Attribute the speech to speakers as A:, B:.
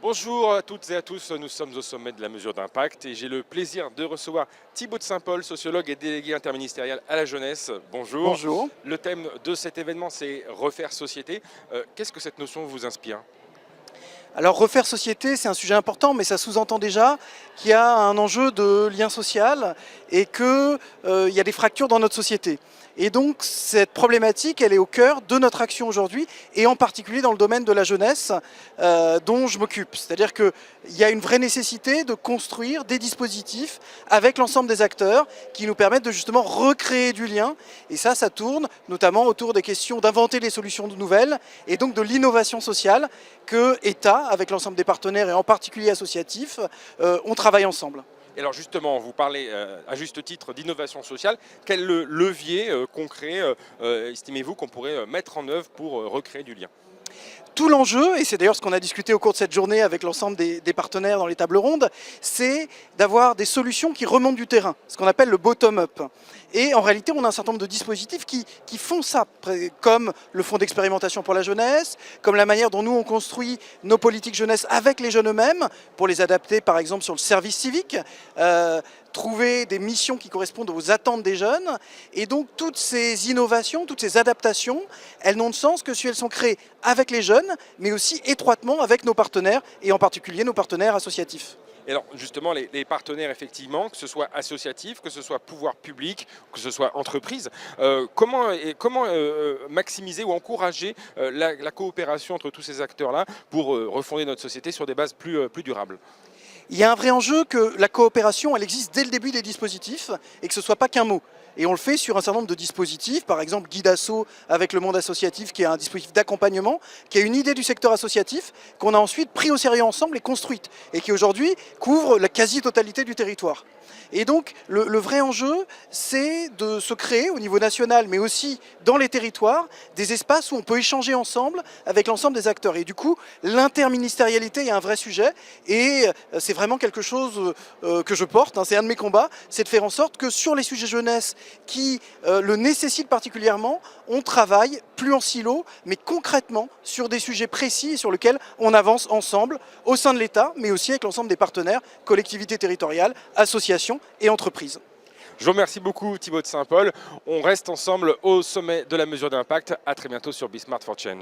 A: Bonjour à toutes et à tous, nous sommes au sommet de la mesure d'impact et j'ai le plaisir de recevoir Thibaut de Saint-Paul, sociologue et délégué interministériel à la jeunesse. Bonjour.
B: Bonjour.
A: Le thème de cet événement, c'est refaire société. Qu'est-ce que cette notion vous inspire ?
B: Alors refaire société, c'est un sujet important, mais ça sous-entend déjà qu'il y a un enjeu de lien social et qu'il y a des fractures dans notre société. Et donc cette problématique, elle est au cœur de notre action aujourd'hui, et en particulier dans le domaine de la jeunesse dont je m'occupe. C'est-à-dire qu'il y a une vraie nécessité de construire des dispositifs avec l'ensemble des acteurs qui nous permettent de justement recréer du lien. Et ça tourne notamment autour des questions d'inventer des solutions nouvelles et donc de l'innovation sociale que État, avec l'ensemble des partenaires et en particulier associatifs, on travaille ensemble.
A: Et alors justement, vous parlez à juste titre d'innovation sociale. Quel levier concret estimez-vous qu'on pourrait mettre en œuvre pour recréer du lien ?
B: Tout l'enjeu, et c'est d'ailleurs ce qu'on a discuté au cours de cette journée avec l'ensemble des partenaires dans les tables rondes, c'est d'avoir des solutions qui remontent du terrain, ce qu'on appelle le bottom-up. Et en réalité, on a un certain nombre de dispositifs qui font ça, comme le fonds d'expérimentation pour la jeunesse, comme la manière dont nous on construit nos politiques jeunesse avec les jeunes eux-mêmes, pour les adapter par exemple sur le service civique, trouver des missions qui correspondent aux attentes des jeunes. Et donc toutes ces innovations, toutes ces adaptations, elles n'ont de sens que si elles sont créées avec les jeunes, mais aussi étroitement avec nos partenaires, et en particulier nos partenaires associatifs.
A: Et alors justement, les partenaires, effectivement, que ce soit associatif, que ce soit pouvoir public, que ce soit entreprise, comment maximiser ou encourager la coopération entre tous ces acteurs-là pour refonder notre société sur des bases plus durables ?
B: Il y a un vrai enjeu que la coopération, elle existe dès le début des dispositifs et que ce ne soit pas qu'un mot. Et on le fait sur un certain nombre de dispositifs, par exemple Guidasso avec le monde associatif, qui est un dispositif d'accompagnement, qui a une idée du secteur associatif, qu'on a ensuite pris au sérieux ensemble et construite, et qui aujourd'hui couvre la quasi-totalité du territoire. Et donc le vrai enjeu, c'est de se créer au niveau national, mais aussi dans les territoires, des espaces où on peut échanger ensemble avec l'ensemble des acteurs. Et du coup, l'interministérialité est un vrai sujet, et c'est vraiment quelque chose que je porte, c'est un de mes combats, c'est de faire en sorte que sur les sujets jeunesse qui le nécessitent particulièrement, on travaille plus en silo, mais concrètement sur des sujets précis sur lesquels on avance ensemble au sein de l'État, mais aussi avec l'ensemble des partenaires, collectivités territoriales, associations et entreprises.
A: Je vous remercie beaucoup Thibaut de Saint-Paul. On reste ensemble au sommet de la mesure d'impact. À très bientôt sur Be Smart for Change.